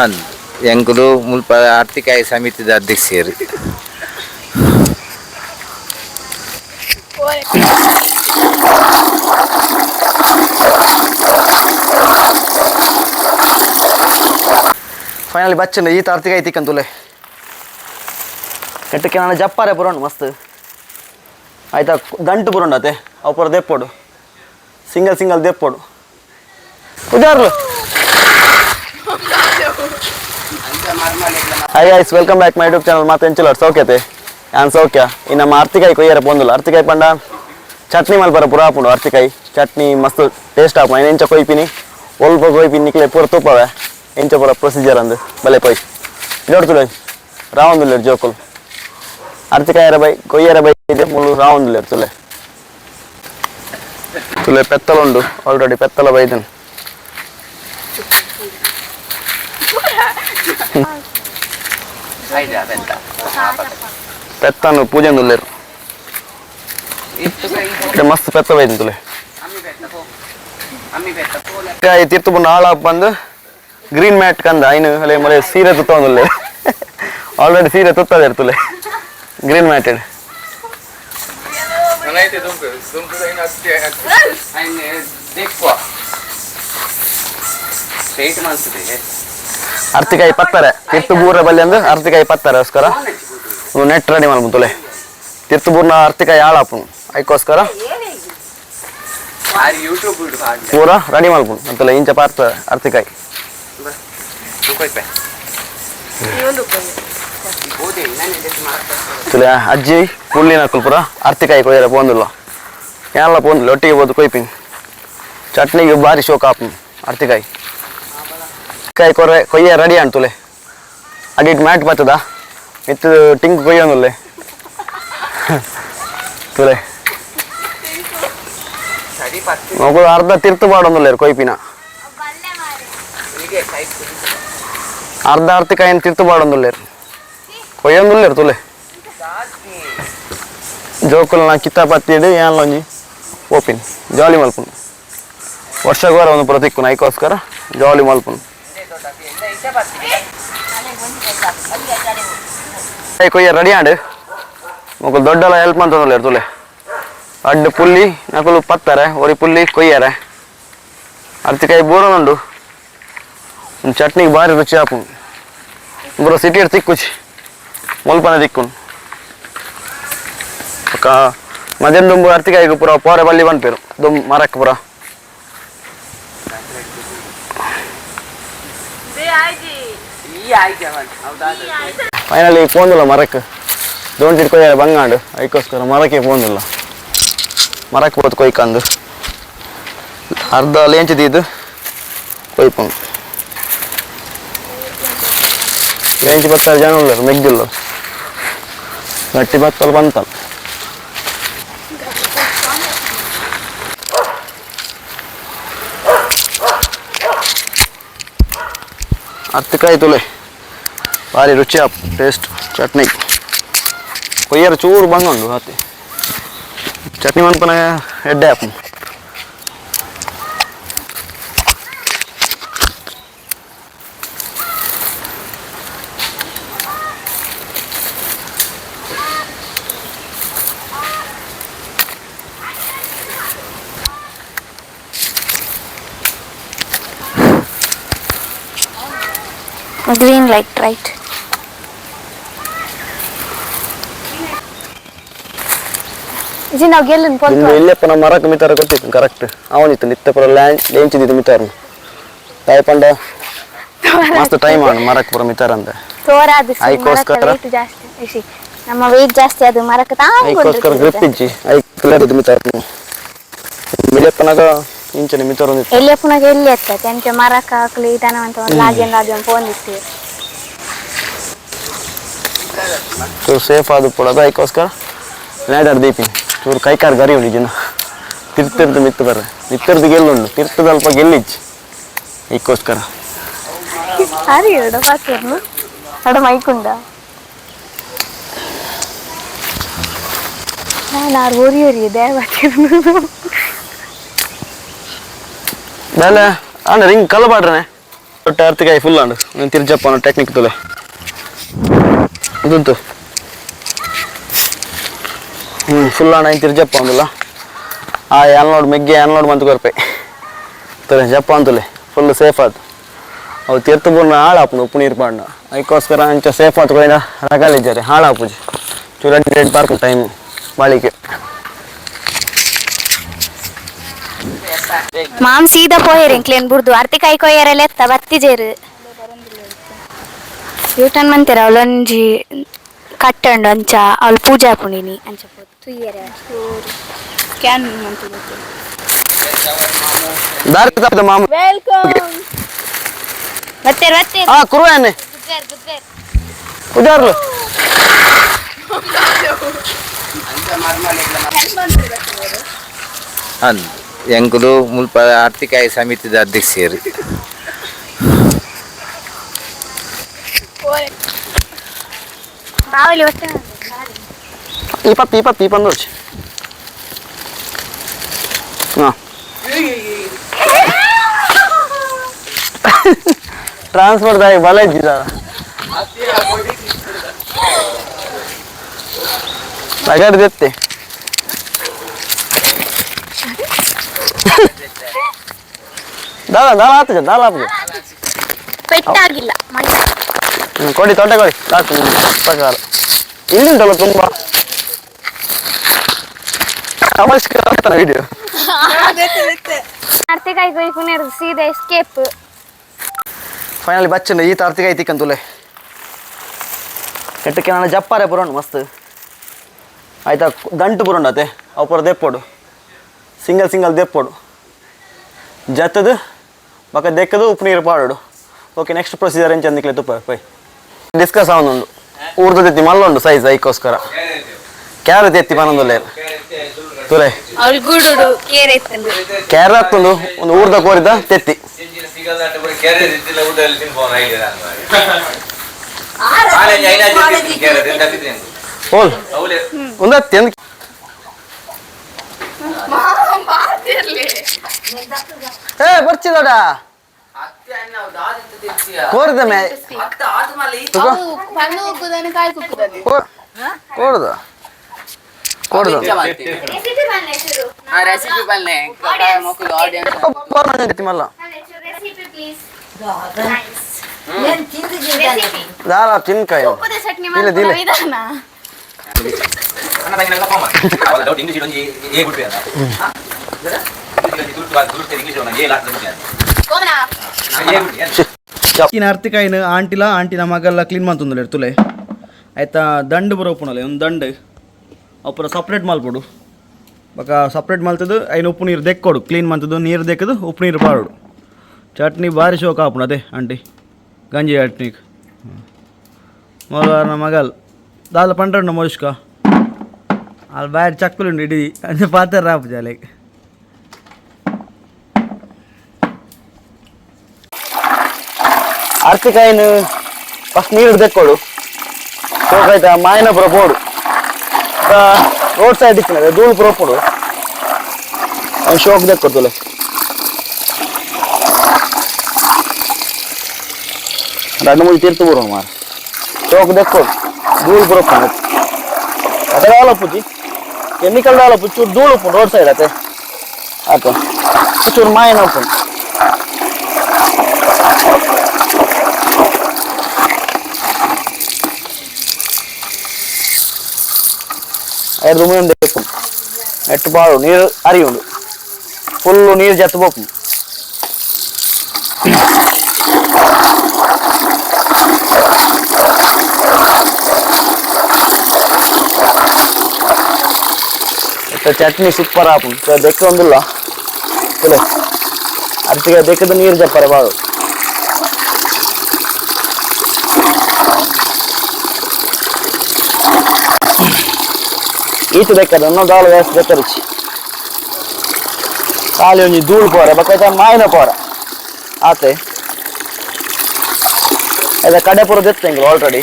ಅಂದ್ ಎಂಕುಲು ಮುಲ್ಪ ಆರ್ಥಿಕ ಸಮಿತಿದ ಅಧ್ಯಕ್ಷರು. ಫೈನಲಿ ಬಚ್ಚಲ್ಲ ಈ ಆರ್ಥಿಕ ಐತಿಕ್ಕಂತುಲೆ ಕೆಟ್ಟಕ್ಕೆ ನಾನು ಜಪ್ಪಾರೆ ಬರೋಣ ಮಸ್ತ್ ಆಯ್ತಾ. ದಂಟು ಬರೋಣತೆ ಅವು ಪೂರ ದೆಪ್ಪೋಡು ಸಿಂಗಲ್ ದೆಪ್ಪೋಡು ಉದಾರ್ಲು. Hi guys, welcome back my YouTube channel. ಮತ್ತೆ ಎಂಚಲ ಸೌಖ್ಯತೆ ಯಾನ್ ಸೌಖ್ಯ. ಈ ನಮ್ಮ ಆರ್ತಿಕಾಯಿ ಕೊಯ್ಯರ ಬಂದಿಲ್ಲ. ಆರ್ತಿಕಾಯಿ ಪಂಡ ಚಟ್ನಿ ಮಲ್ಪರ ಪುರ ಹಾಪುಂಡು. ಆರ್ತಿಕಾಯಿ ಚಟ್ನಿ ಮಸ್ತ್ ಟೇಸ್ಟ್ ಹಾಪು. ಎಂಚ ಕೊಯ್ಪಿನಿ ಒಲ್ಪ ಕೊಯ್ಪಿನಿ ನಿಕ್ಲೆ ಪೂರ ತುಪ್ಪವೆ ಎಂಚ ಪೂರ ಪ್ರೊಸೀಜರ್ ಅಂದು ಬಲೆ ಕೊಯ್ ನೋಡ್ತುಲೆ ರಾವಂದುಲ್ಲೇರು ಜೋಕುಲ್ ಆರ್ತಿಕಾಯರ ಬೈ ಕೊಯ್ಯರ ಬೈ ಇದೆ ಮುಳ್ಳು ರಾವಂದುಲ್ಲೇರು ತುಲೆ ತುಲೆ ಪೆತ್ತಲ ಉಂಡು ಆಲ್ರೆಡಿ ಪೆತ್ತಲ ಬೈದನು. ಪೆತ್ತನು ಪೂಜೆಂದುಲ್ಲೇರು ಮಸ್ತ್ ಪೆತ್ತ ಬೈದನು ತುಲೆ ತಿರ್ತು ಬಂದು ಹಾಳ ಬಂದು ಗ್ರೀನ್ ಮ್ಯಾಟ್ ಕಂದ ಐನು ಅಲ್ಲೇ ಮಳೆ ಸೀರೆ ತುತ್ತೊಂದುಲ್ಲೆ ಆಲ್ರೆಡಿ ಸೀರೆ ತುತ್ತದ ಇರ್ತಲೆ ಗ್ರೀನ್ ಮ್ಯಾಟ್ ಅರ್ತಿಕಾಯಿ ಪತ್ತಾರೆ ತಿರ್ತು ಬೂರ ಬಲ್ಲಿ ಅಂದು ಅರ್ತಿಕಾಯಿ ಪತ್ತಾರೆಗೋಸ್ಕರ ನೆಟ್ ರೆಡಿ ಮಾಡ್ಬುತ್ತಲೆ. ತಿರ್ತು ಬೂರ್ನ ಅರ್ತಿಕಾಯಿ ಹಾಳಾಪು ಅದಕ್ಕೋಸ್ಕರ ಪೂರ ರೆಡಿ ಮಾಡ್ಬುಡು ಅಂತಲ್ಲ ಇಂಚ ಪಾರ್ತ ಅರ್ತಿಕಾಯಿ ತುಲೆ ಅಜ್ಜಿ ಪುಳ್ಳಿನ ಪೂರ ಅರ್ತಿಕಾಯಿ ಕೊಯ್ಯರ ಪೋಂದಿಲ್ಲ ಎಲ್ಲ ಪೋಂದಿಲ್ಲ ಒಟ್ಟಿಗೆ ಬೋದು ಕೊಯ್ಪಿಂಗ್ ಚಟ್ನಿಗೆ ಭಾರಿ ಶೋಕ್ ಹಾಪು ಅರ್ತಿಕಾಯಿ ಕಾಯಿ ಕೊಯ್ಯ ರೆಡಿ ಅಂಟುಲೆ ಅಡಿಟ್ ಮ್ಯಾಟ್ ಬರ್ತದ ಮಿತ್ತು ಟಿಂಕ್ ಕೊಯ್ಯೋನುಲ್ಲೆ ತುಲೆ ಮಗು ಅರ್ಧ ತಿರ್ತು ಬಾಡೊಂದುಲ್ಲೇರು ಕೊಯ್ಪಿನ ಅರ್ಧ ಅರ್ತಿಕಾಯಿನ ತಿರ್ತು ಬಾಡೊಂದುಲ್ಲೇರು ಕೊಯ್ಯೊಂದುಲ್ಲೇರು ತುಲೆ ಜೋಕುಲ್ ನಾ ಕಿತ್ತಾಪತ್ತಿ ಇಡಿ ಏನ್ಲ ಒಂಜಿ ಓಪಿನ್ ಜಾಲಿ ಮಲ್ಪುನು ವರ್ಷಗೋರ ಒಂದು ಪ್ರತಿಕ್ಕುನ ಅದಕ್ಕೋಸ್ಕರ ಜಾಲಿ ಮಲ್ಪುನು ಕೊಯ್ಯ ರೆಡಿ ಆಂಡು ಮಕ್ಕಳು ದೊಡ್ಡಲ್ಲ ಹೆಲ್ಪ್ ಮಾಡ್ತಂದಲ್ಲೇರು ತುಲೆ ಅಡ್ಡು ಪುಲ್ಲಿ ನಕಲು ಪತ್ತಾರೆ ಒರಿ ಪುಲ್ಲಿ ಕೊಯ್ಯಾರೆ ಅರ್ತಿಕಾಯಿ ಬೋರನುಂಡು ಚಟ್ನಿಗೆ ಭಾರಿ ರುಚಿ ಹಾಪು ಬರೋ ಸಿಟಿಯರ್ ತಿಕ್ಕುಚಿ ಮುಲ್ಪನೆ ತಿಕ್ಕುನು ಮಧ್ಯಾಹ್ನ ದುಂಬು ಅರ್ತಿಕಾಯಿಗೆ ಪೂರ ಪೋರೆ ಬಲ್ಲಿ ಬಂದ್ಪೇರು ದುಂಬು ಮರಕ್ಕೆ ಪೂರ ಫೈನಲಿ ಪೋಂದಿಲ್ಲ ಮರಕ್ಕೆ ದೋಂಟಿಟ್ಟು ಕೊಯ್ಯಾರೆ ಬಂಗಾಂಡು ಅದಕ್ಕೋಸ್ಕರ ಮರಕ್ಕೆ ಪೋಂದಿಲ್ಲ ಮರಕ್ಕೆ ಹೋದ್ ಕೊಯ್ಕಂದು ಅರ್ಧ ಲೇಂಚಿದ್ದು ಕೊಯ್ಪುಂಡು ಲೇಂಚಿ ಬತ್ತಾರೆ ಜನ ಉಳ್ಳರು ಮೆಗ್ದಿಲ್ಲ ಗಟ್ಟಿ ಬತ್ತಲು ಬಂತಲ್ಲ ಅರ್ತಿಕಾಯಿ ತುಲೆ ಭಾರಿ ರುಚಿ ಆಪ್ ಟೇಸ್ಟ್ ಚಟ್ನಿ ಕೊಯ್ಯರ ಚೂರು ಬಂಗುಂಡು ಹತ್ತಿ ಚಟ್ನಿ ಮನ್ಪನ ಎಡ್ಡೆ ಆಪು green light right जी ನಾವು ಗೆಲ್ಲನ್ ಪೋಲ್ತು ಇಂದು ಇಲ್ಲೆಪ್ಪ ನಮ್ಮ ಮರಕ್ಕೆ ಮಿತಾರ ಗೊತ್ತಿತ್ತು ಕರೆಕ್ಟ್ ಅವನಿತ್ತು ನಿತ್ಯ ಪುರ ಲೇಂಚಿದ್ದು ಮಿತಾರ ತಾಯಿ ಪಂಡ ಮಸ್ತ್ ಟೈಮ್ ಆನ್ ಮರಕ್ಕೆ ಪುರ ಮಿತಾರ ಅಂತ ತೋರಾದ ಅದಕ್ಕೋಸ್ಕರ weight ಜಾಸ್ತಿ ಇಸಿ ನಮ್ಮ weight ಜಾಸ್ತಿ ಅದು ಮರಕ್ಕೆ ತಾಂಗೊಂಡು ಅದಕ್ಕೋಸ್ಕರ ಗ್ರಿಪ್ ಇಜ್ಜಿ ಅದಕ್ಕೆ ಮಿತಾರ ಮಿಲೆಪ್ಪನಾಗ ಇಂಚನೆ ಮಿತಾರ ಎಲ್ಲಿಯಪ್ಪನಾಗ ಎಲ್ಲಿ ಎತ್ತ ಎಂತ ಮರಕ್ಕೆ ಹಾಕಲಿ ಇದನ್ನ ಅಂತ ಒಂದು ಲಾಜನ್ ಪೋಂದಿತ್ತು ಚೂರು ಸೇಫ್ ಆದ ಪುಡದ ಅದಕ್ಕೋಸ್ಕರ ಲ್ಯಾಡರ್ ದೀಪಿನಿ ಚೂರು ಕೈಕಾರ್ ಗರಿ ಉಂಡು ಜನ ತಿರ್ತಿರ್ದು ಮಿತ್ತು ಬರ್ರೆ ಮಿತ್ತರ್ದು ಗೆಲ್ಲುಂಡು ತಿರ್ತದ ಅಲ್ಪ ಗೆಲ್ಲಿಚ್ಚಿ ಇದಕ್ಕೋಸ್ಕರ ಅರಿ ಎರಡು ಪಾಕೇನು ಅಡ ಮೈಕುಂಡ ನಾನು ಓರಿ ದೇವತಿರು ಬೇಲೆ ಅಣ್ಣ ರಿಂಗ್ ಕಲ್ಲ ಬಾಡ್ರನೆ ಒಟ್ಟು ಅರ್ತಿಕಾಯಿ ಫುಲ್ ಅಂಡು ನೀನು ತಿರ್ಜಪ್ಪ ಟೆಕ್ನಿಕ್ ತುಲೆ ಇದುಂಟು ಫುಲ್ ಅಣ್ಣ ಇನ್ನು ತಿರ್ಜಪ್ಪ ಅಂದಿಲ್ಲ ಆ ಎನ್ಲೋಡ್ ಮೆಗ್ಗೆ ಎನ್ಲೋಡ್ ಮಂತ್ ಕೊರ್ಪೆ ತುಲೆ ಜಪ್ಪ ಅಂತುಲೆ ಫುಲ್ ಸೇಫ್ ಆಯ್ತು ಅವು ತೀರ್ಥ ಬೂರ್ನ ಹಾಳಾಪು ಉಪ್ಪು ನೀರು ಪಾಡ್ನ ಅದಕ್ಕೋಸ್ಕರ ಅಂಚ ಸೇಫ್ ಆಯ್ತು ಕೊಯ್ನ ರಗಾಲಿದ್ದಾರೆ ಹಾಳಾಪುಜಿ ಚೂರ ರೇಟ್ ಪಾರ್ಕು ಟೈಮ್ ಬಾಳಿಕೆ ಮಾಮ್ ಸೀದಾ ಪೋಯರ್ ಇಂಕ್ಲೇನ್ ಬುರ್ದು ಅರ್ತಿಕಾಯಿ ಕೊಯ್ಯರೆಲ್ಲ ಎತ್ತ ಬತ್ತಿಜೇರು ಯೂಟನ್ ಮಂತೆರ ಅವಳೊಂಜಿ ಕಟ್ಟಂಡು ಅಂಚ ಅವಳು ಪೂಜಾ ಪುಣಿನಿ ಅಂಚ ತುಯ್ಯರೆ ಕ್ಯಾನ್ ದಾರಿ ತಪ್ಪದ ಮಾಮ ವೆಲ್ಕಮ್ ಮತ್ತೆ ಮತ್ತೆ ಹಾ ಕುರುವನ್ನೇ ಉದಾರ್ಲು ಎಂಕುಲು ಮುಲ್ಪ ಆರ್ತಿಕಾಯಿ ಸಮಿತಿದ ಅಧ್ಯಕ್ಷರು ಬಾವಲಿ ಒಟ್ಟೆ ಈ ಪಂದು వచ్చి ಟ್ರಾನ್ಸ್ಫರ್ ದಾಯಿ ಬಲ ಇದ್ದಿದ ನಗಡ್ದೆತ್ತೆ ದಾಳ ಆತಜ ದಾಳ ಆಪಜ ಪೆಟ್ಟಾಗಿಲ್ಲ ಕೊಡಿ ತೊಟ್ಟೆ ಕೊಡಿ ಸಾಕು ಪ್ರಕಾರ ಇಲ್ಲಿಂಟಲ್ಲ ತುಂಬಾ ನಮಸ್ಕಾರ ವಿಡಿಯೋ ಅರ್ತಿಕಾಯಿ ಕೊಯ್ ಪುನರ್ ಸೀದಾ ಎಸ್ಕೇಪ್ ಫೈನಲಿ ಬಚ್ಚಂಡು ಈ ಅರ್ತಿಕಾಯಿ ತಿಕ್ಕಂತುಲೆ ಕೆಟ್ಟಕ್ಕೆ ನಾನು ಜಪ್ಪಾರೆ ಪುರೋಣ ಮಸ್ತ್ ಆಯ್ತಾ ದಂಟು ಪುರೋಣ ಅತೆ ಅವು ಪುರ ದೆಪ್ಪೋಡು ಸಿಂಗಲ್ ದೆಪ್ಪೋಡು ಜತ್ತದು ಬಕ್ಕ ದೆಕ್ಕದು ಉಪ್ಪು ನೀರು ಪಾಡೋಡು ಓಕೆ ನೆಕ್ಸ್ಟ್ ಪ್ರೊಸೀಜರ್ ಏನು ಚಂದಿಕ್ಲೆ ತುಪ್ಪ ಪೈ ಡಿಸ್ಕಸ್ ಅವನೊಂದು ಊರ್ದ ಎತ್ತಿ ಮಲ್ಲೊಂಡು ಸೈಜ್ ಐಕೋಸ್ಕರ ಕ್ಯಾರೆಟ್ ಎತ್ತಿ ಪನೊಂದುಲ್ಲೆ ತುಲೆ ಕ್ಯಾರೆಟ್ ಹಾಕ್ತೊಂದು ಒಂದು ಊರ್ದ ಕೋರಿದ ತೆತ್ತಿ ಹೋಲ್ ಒಂದು ಹತ್ತಿ ಅಂದ್ ಏ ಬರ್ಚಿದೋಡ ಕೋರಿದ ಮೇ ಕೋರ್ದ ಕೋರ್ದ ಮಲ್ಲ ದಾಲ ತಿನ್ಕಾಯಿ ಇಲ್ಲ ದಿಲ್ಲ ಈನ ಅರ್ತಿಕಾಯಿನ ಆಂಟಿನ ಮಗಲ್ಲ ಕ್ಲೀನ್ ಮಾಡ್ತಂದ್ರೆ ತುಲೆ ಆಯ್ತಾ ದಂಡು ಬರೋಪುಣಲೆ ಒಂದು ದಂಡು ಅಪ್ಪರ ಸಪ್ರೇಟ್ ಮಾಲ್ಪಡು ಬಕ ಸಪ್ರೇಟ್ ಮಾಲ್ತದು ಐನು ಉಪ್ಪು ನೀರು ದೆಕ್ಕೊಡು ಕ್ಲೀನ್ ಮಾಡ್ತದು ನೀರು ದೆಕ್ಕದು ಉಪ್ಪು ನೀರು ಪಾಡೋಡು ಚಟ್ನಿ ಭಾರಿ ಶೋಕ ಆಪುಣ ಅದೇ ಆಂಟಿ ಗಂಜಿ ಚಟ್ನಿಗೆ ಮೊದಲ ಮಗಲ್ ದಾಲ್ ಪಂಡ್ರಣ್ಣ ಮೋಷ್ಕ ಅಲ್ಲಿ ಬ್ಯಾಡ್ ಚಕ್ಕಲುಂಡು ಇಡೀ ಅಂದ್ರೆ ಪಾತ್ರ ರಾಪು ಜಾಲೆಗೆ ಅರ್ತಿಕಾಯಿನ ಫಸ್ಟ್ ನೀರು ದೆಕ್ಕೊಡು ಸೋಕಾಯ್ತಾ ಮಾಯಿನ ಪುರ ಪೋಡು ರೋಡ್ ಸೈಡ್ ಇತ್ತಿನ ಧೂಳು ಪುರ ಪೋಡು ಅವ್ನು ಶೋಕ್ ದೆಕ್ಕೊಡ್ತಲೆ రెండు మూడు తీర్తు పూర్వం మారు చోకు దెక్కోడు ధూళి పురొప్పు అదే డెవలప్ కెమికల్ డెవలప్ చూడు ధూళి ఉప్పు రోడ్ సైడ్ అయితే అట్లా చూడు మాయన ఉప్పు ఐదు రూమ్ దెక్కు ఎట్టు పాడు నీరు అరియుండు ఫుల్ నీరు జత్తపోపు ಚಟ್ನಿ ಸೂಪರ್ ಆಪು ದೆಕ್ಕ ಒಂದಿಲ್ಲ ತುಲೆ ಅರ್ತಿಗೆ ದೆಕ್ಕದ ನೀರು ಜಪ್ಪರೆ ಬಾಳು ಈಚೆ ದೆಕ್ಕದ ಇನ್ನೊಂದು ದಾಳು ವ್ಯವಸ್ಥೆ ದೆಕ್ಕರಿಚಿ ಖಾಲಿ ಒಂಜಿ ಧೂಳು ಪೋರ ಬಕ್ಕ ಮಾಯಿನ ಪೋರ ಆತೆ ಅದ ಕಡೆ ಪುರ ದೆತ್ತಂಗಿಲ್ಲ ಆಲ್ರೆಡಿ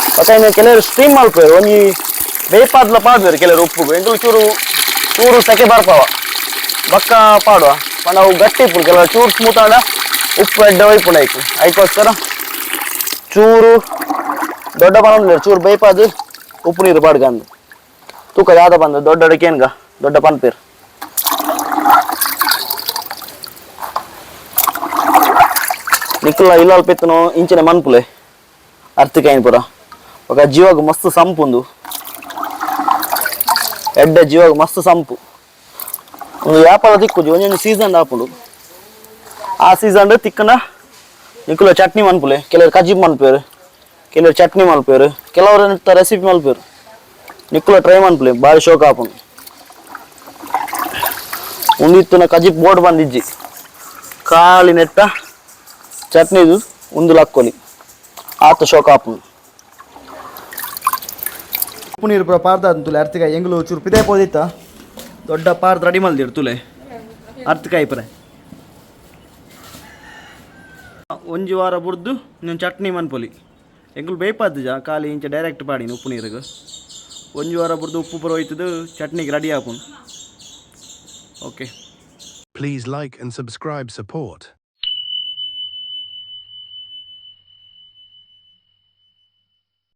ಬಕ್ಕ ಕೆಲವರು ಸ್ಟೀಮ್ ಮಲ್ಪೇರು ಒಂಜಿ ಬೇಪಾದ್ಲ ಪಾಡ್ಬೇರು ಕೆಲವರು ಉಪ್ಪು ಎಂಕಲು ಚೂರು ಸೆಕೆ ಬರ್ತಾವ ಬಕ್ಕ ಪಾಡುವ ಪಂಡ ಅವು ಗಟ್ಟಿ ಇಪ್ಪು ಕೆಲವರು ಚೂರು ಸ್ಮೂತ್ ಆಡ ಉಪ್ಪು ಎಡ್ಡೆ ಒಯ್ಪುಂಡು ಅದಕ್ಕೋಸ್ಕರ ಚೂರು ದೊಡ್ಡ ಪನ ಚೂರು ಬೇಯ್ಪಾದು ಉಪ್ಪು ನೀರು ಪಾಡ್ಗಂದು ತೂಕ ಯಾವ್ದು ಬಂದು ದೊಡ್ಡ ಅಡಕೇನ್ಗ ದೊಡ್ಡ ಪನ್ಪೇರು ನಿಕ್ಕಲ ಇಲ್ಲಲ್ ಪೆತ್ತನು ಇಂಚಿನ ಮನ್ಪುಲೆ ಅರ್ತಿಕಾಯಿನ ಪುರ ఒక ಜೀವಾಗ ಮಸ್ತ್ ಸಂಪುಂದು ಎಡ್ಡೆ ಜೀವಾಗ ಮಸ್ತ್ ಸಂಪು ಒಂದು ವ್ಯಾಪಾರ ತಿಕ್ಕುಜಿ ಒಂದೊಂದು ಸೀಸನ್ ಹಾಪುಂಡು ಆ ಸೀಸನ್ ತಿಕ್ಕನ ನಿಕ್ಕಲ ಚಟ್ನಿ ಮನ್ಪುಲೆ ಕೆಲವರು ಕಜ್ಜಿಪ್ ಮನ್ಪೇರು ಕೆಲವರು ಚಟ್ನಿ ಮಲ್ಪೇರು ಕೆಲವರು ರೆಸಿಪಿ ಮಲ್ಪೇರು ನಿಕ್ಕಲ ಟ್ರೈ ಮನ್ಪುಲೆ ಭಾರಿ ಶೋಕ ಹಾಪುಂಡು ಒಂದಿತ್ತು ಕಜ್ಜಿಪ್ ಬೋರ್ಡ್ ಬಂದಿಜ್ಜಿ ಖಾಲಿ ನೆಟ್ಟ ಚಟ್ನಿದು ಒಂದು ಲಕ್ಕೋಲಿ ಆತ ಶೋಕ ಹಾಪುಂಡು ಉಪ್ಪು ನೀರು ಪೂರ ಪಾರ್ದ ಅಂತುಲೆ ಅರ್ತಿಕಾಯಿ ಎಂಗ್ಲು ಚೂರು ಪಿದೆ ಪೋದಿತ್ತ ದೊಡ್ಡ ಪಾರ್ದ ರೆಡಿ ಮಲ್ದಿರು ತುಲೆ ಅರ್ತಿಕಾಯಿ ಪುರ ಒಂಜಿ ವಾರ ಬುರ್ದು ನೀನು ಚಟ್ನಿ ಮನ್ಪೊಲಿ ಎಂಗ್ಲು ಬೇಯ್ಪಾದ ಜಾ ಖಾಲಿ ಇಂಚ ಡೈರೆಕ್ಟ್ ಪಾಡಿನ ಉಪ್ಪು ನೀರಿಗೆ ಒಂಜಿ ವಾರ ಬುರ್ದು ಉಪ್ಪು ಪುರ ಹೋಯ್ತದು ಚಟ್ನಿಗೆ ರೆಡಿ ಆಪುಂಡು okay Please like and subscribe support.